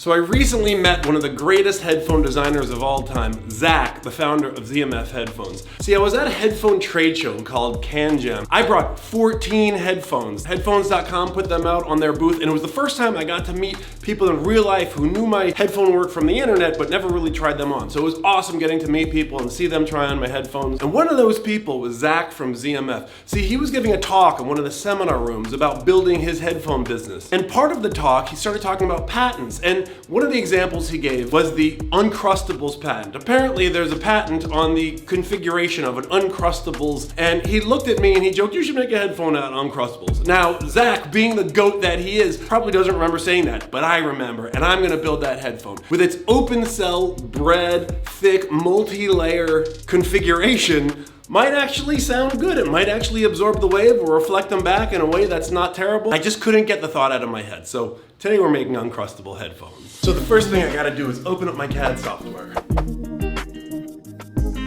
So I recently met one of the greatest headphone designers of all time, Zach, the founder of ZMF Headphones. See, I was at a headphone trade show called CanJam. I brought 14 headphones. Headphones.com put them out on their booth, and it was the first time I got to meet people in real life who knew my headphone work from the internet but never really tried them on. So it was awesome getting to meet people and see them try on my headphones. And one of those people was Zach from ZMF. See, he was giving a talk in one of the seminar rooms about building his headphone business. And part of the talk, he started talking about patents. And one of the examples he gave was the Uncrustables patent. Apparently there's a patent on the configuration of an Uncrustables, and he looked at me and he joked, "You should make a headphone out of Uncrustables." Now, Zach, being the goat that he is, probably doesn't remember saying that, but I remember, and I'm gonna build that headphone. With its open cell, bread, thick, multi-layer configuration, might actually sound good. It might actually absorb the wave or reflect them back in a way that's not terrible. I just couldn't get the thought out of my head. So today we're making Uncrustable headphones. So the first thing I gotta do is open up my CAD software.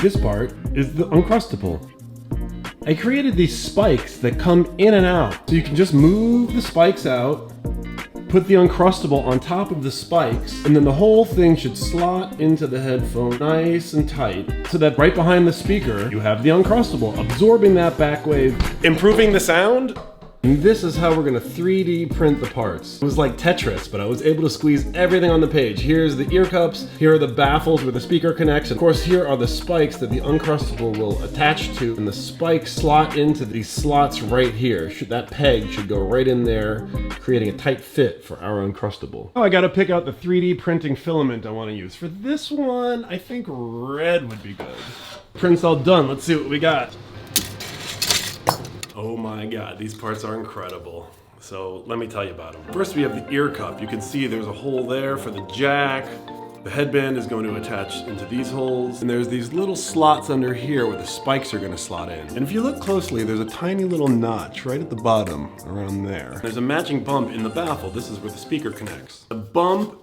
This part is the Uncrustable. I created these spikes that come in and out. So you can just move the spikes out, put the Uncrustable on top of the spikes, and then the whole thing should slot into the headphone nice and tight, so that right behind the speaker, you have the Uncrustable, absorbing that back wave, Improving the sound? and this is how we're gonna 3D print the parts. It was like Tetris, but I was able to squeeze everything on the page. Here's the ear cups, here are the baffles where the speaker connects, and of course here are the spikes that the Uncrustable will attach to, and the spikes slot into these slots right here. That peg should go right in there, creating a tight fit for our Uncrustable. Oh, I gotta pick out the 3D printing filament I wanna use. For this one, I think red would be good. Print's all done, let's see what we got. Oh my God, these parts are incredible. So let me tell you about them. First we have the ear cup. You can see there's a hole there for the jack. The headband is going to attach into these holes. And there's these little slots under here where the spikes are gonna slot in. And if you look closely, there's a tiny little notch right at the bottom, around there. There's a matching bump in the baffle. This is where the speaker connects. The bump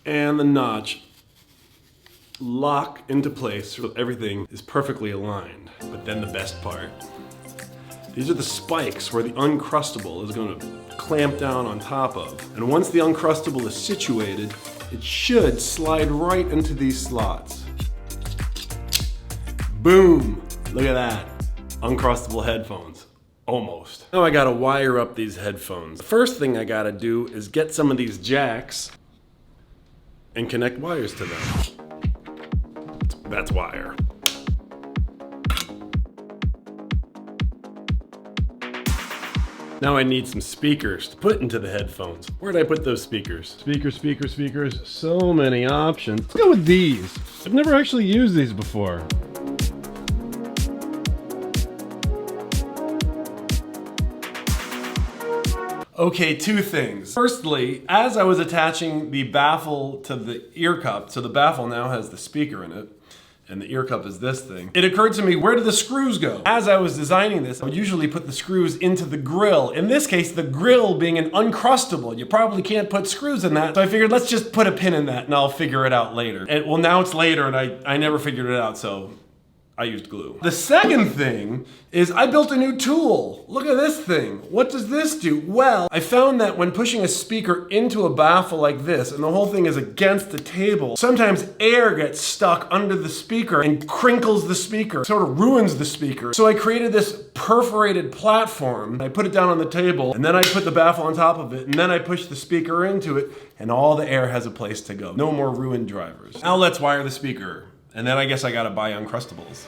and the notch lock into place so everything is perfectly aligned. But then the best part. These are the spikes where the Uncrustable is going to clamp down on top of. And once the Uncrustable is situated, it should slide right into these slots. Boom! Look at that. Uncrustable headphones. Almost. Now I gotta wire up these headphones. The first thing I gotta do is get some of these jacks and connect wires to them. That's wire. Now I need some speakers to put into the headphones. Where'd I put those speakers? Speakers, so many options. Let's go with these. I've never actually used these before. Okay, two things. Firstly, as I was attaching the baffle to the ear cup, so the baffle now has the speaker in it, and the ear cup is this thing, it occurred to me, where do the screws go? As I was designing this, I would usually put the screws into the grill. In this case, the grill being an Uncrustable, you probably can't put screws in that. So I figured, let's just put a pin in that and I'll figure it out later. And well, now it's later and I never figured it out, so I used glue. The second thing is I built a new tool. Look at this thing. What does this do? Well, I found that when pushing a speaker into a baffle like this, and the whole thing is against the table, sometimes air gets stuck under the speaker and crinkles the speaker, sort of ruins the speaker. So I created this perforated platform. I put it down on the table, and then I put the baffle on top of it, and then I push the speaker into it, and all the air has a place to go. No more ruined drivers. Now let's wire the speaker. And then I guess I gotta buy Uncrustables.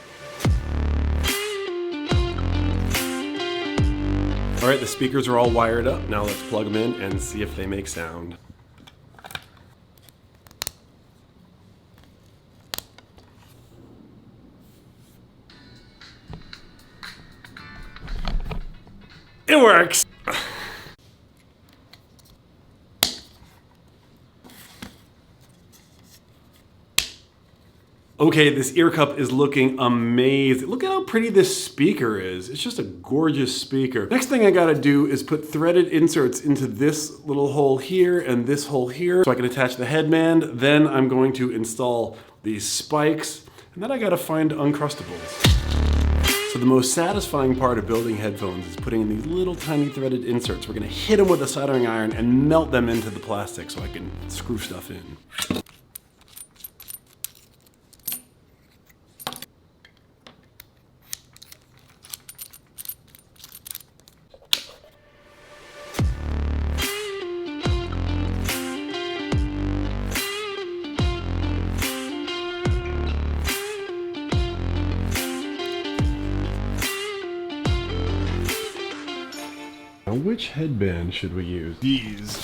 All right, the speakers are all wired up. Now let's plug them in and see if they make sound. It works! Okay, this ear cup is looking amazing. Look at how pretty this speaker is. It's just a gorgeous speaker. Next thing I gotta do is put threaded inserts into this little hole here and this hole here so I can attach the headband. Then I'm going to install these spikes, and then I gotta find Uncrustables. So So the most satisfying part of building headphones is putting in these little tiny threaded inserts. We're gonna hit them with a soldering iron and melt them into the plastic so I can screw stuff in. Now, which headband should we use? These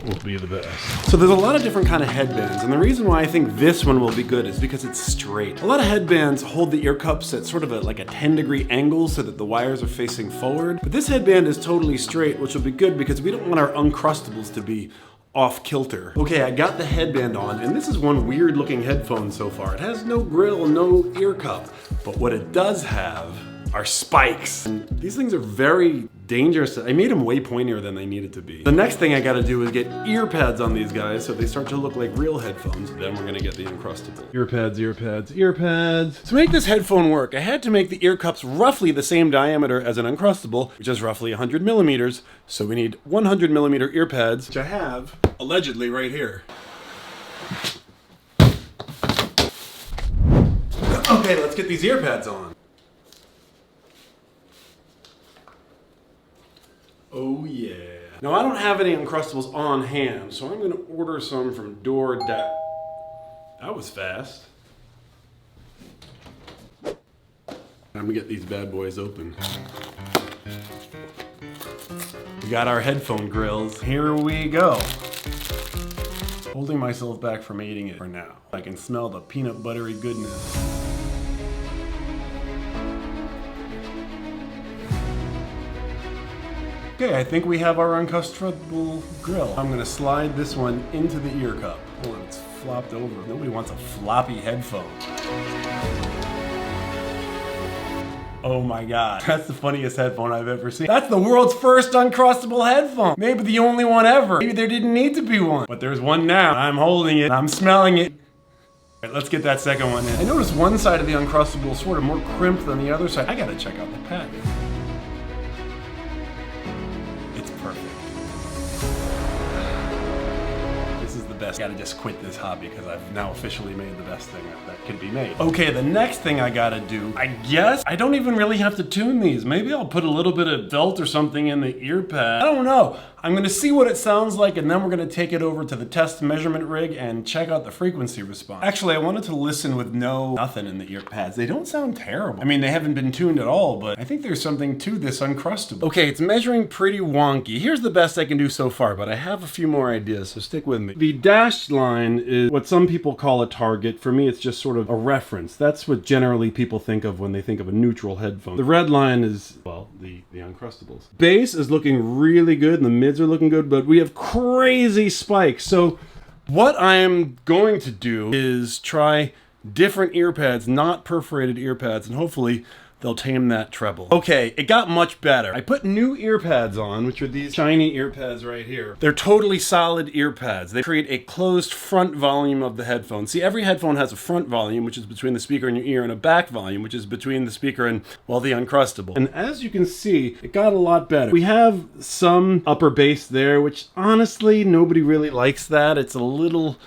will be the best. So there's a lot of different kind of headbands, and the reason why I think this one will be good is because it's straight. A lot of headbands hold the ear cups at sort of like a 10-degree angle so that the wires are facing forward. But this headband is totally straight, which will be good because we don't want our Uncrustables to be off kilter. Okay, I got the headband on, and this is one weird looking headphone so far. It has no grill, no ear cup, but what it does have are spikes. And these things are very dangerous. I made them way pointier than they needed to be. The next thing I gotta do is get ear pads on these guys so they start to look like real headphones. Then we're gonna get the Uncrustable. Ear pads, ear pads, ear pads. To make this headphone work, I had to make the ear cups roughly the same diameter as an Uncrustable, which is roughly 100 millimeters. So we need 100 millimeter ear pads, which I have allegedly right here. Okay, let's get these ear pads on. Oh yeah. Now I don't have any Uncrustables on hand, so I'm gonna order some from DoorDash. That was fast. Time to get these bad boys open. We got our headphone grills. Here we go. Holding myself back from eating it for now. I can smell the peanut buttery goodness. Okay, I think we have our Uncrustable grill. I'm gonna slide this one into the ear cup. Oh, it's flopped over. Nobody wants a floppy headphone. Oh my God, that's the funniest headphone I've ever seen. That's the world's first Uncrustable headphone. Maybe the only one ever. Maybe there didn't need to be one. But there's one now. I'm holding it, I'm smelling it. All right, let's get that second one in. I noticed one side of the Uncrustable is sort of more crimped than the other side. I gotta check out the pad. Best. I gotta just quit this hobby because I've now officially made the best thing that can be made. Okay, the next thing I gotta do, I guess, I don't even really have to tune these. Maybe I'll put a little bit of felt or something in the ear pad. I don't know. I'm gonna see what it sounds like and then we're gonna take it over to the test measurement rig and check out the frequency response. Actually, I wanted to listen with nothing in the ear pads. They don't sound terrible. I mean, they haven't been tuned at all, but I think there's something to this Uncrustable. Okay, it's measuring pretty wonky. Here's the best I can do so far, but I have a few more ideas, so stick with me. The dashed line is what some people call a target. For me, it's just sort of a reference. That's what generally people think of when they think of a neutral headphone. The red line is, well, the Uncrustables. Bass is looking really good, and the mids are looking good, but we have crazy spikes. So what I'm going to do is try different ear pads, not perforated ear pads, and hopefully they'll tame that treble. Okay, it got much better. I put new ear pads on, which are these shiny ear pads right here. They're totally solid ear pads. They create a closed front volume of the headphone. See, every headphone has a front volume, which is between the speaker and your ear, and a back volume, which is between the speaker and, well, the Uncrustable. And as you can see, it got a lot better. We have some upper bass there, which honestly, nobody really likes that. It's a little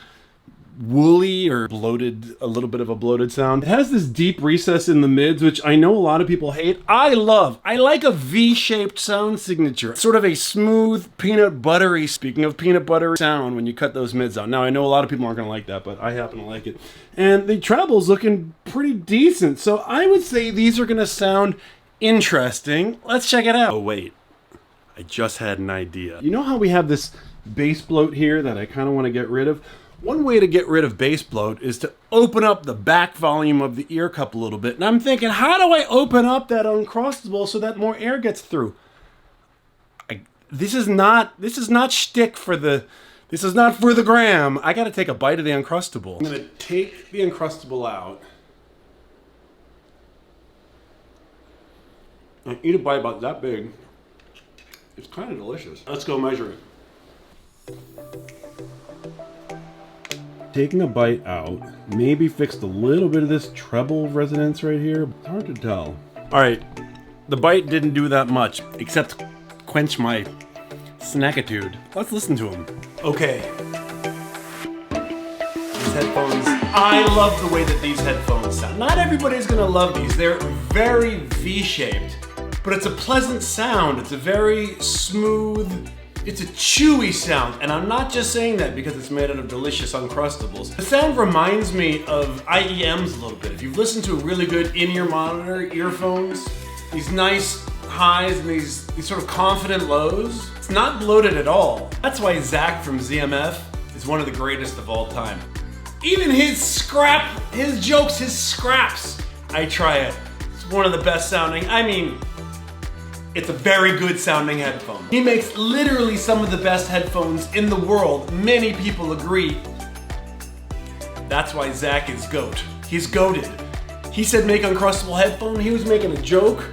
woolly or bloated, a little bit of a bloated sound. It has this deep recess in the mids, which I know a lot of people hate. I love. I like a V-shaped sound signature. Sort of a smooth, peanut buttery, speaking of peanut buttery sound when you cut those mids out. Now, I know a lot of people aren't gonna like that, but I happen to like it. And the treble's looking pretty decent. So I would say these are gonna sound interesting. Let's check it out. Oh, wait. I just had an idea. You know how we have this bass bloat here that I kind of want to get rid of? One way to get rid of bass bloat is to open up the back volume of the ear cup a little bit. And I'm thinking, how do I open up that Uncrustable so that more air gets through? This is not shtick for the, this is not for the gram. I gotta take a bite of the Uncrustable. I'm gonna take the Uncrustable out and eat a bite about that big. It's kind of delicious. Let's go measure it. taking a bite out, maybe fixed a little bit of this treble resonance right here. It's hard to tell. All right, the bite didn't do that much, except quench my snackitude. Let's listen to them. Okay. These headphones, I love the way that these headphones sound. Not everybody's gonna love these. They're very V-shaped, but it's a pleasant sound. It's a very smooth, it's a chewy sound. And I'm not just saying that because it's made out of delicious Uncrustables. The sound reminds me of IEMs a little bit. If you've listened to a really good in-ear monitor, earphones, these nice highs and these sort of confident lows, it's not bloated at all. That's why Zach from ZMF is one of the greatest of all time. Even his jokes, his scraps, I try it. It's one of the best sounding, I mean, it's a very good sounding headphone. He makes literally some of the best headphones in the world. Many people agree. That's why Zach is GOAT. He's goated. He said make Uncrustable headphone, he was making a joke.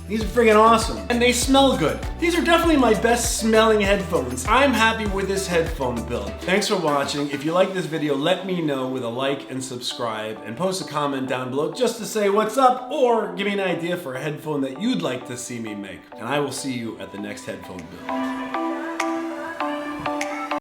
These are friggin' awesome. And they smell good. These are definitely my best smelling headphones. I'm happy with this headphone build. Thanks for watching. If you like this video, let me know with a like and subscribe, and post a comment down below just to say what's up, or give me an idea for a headphone that you'd like to see me make. And I will see you at the next headphone build.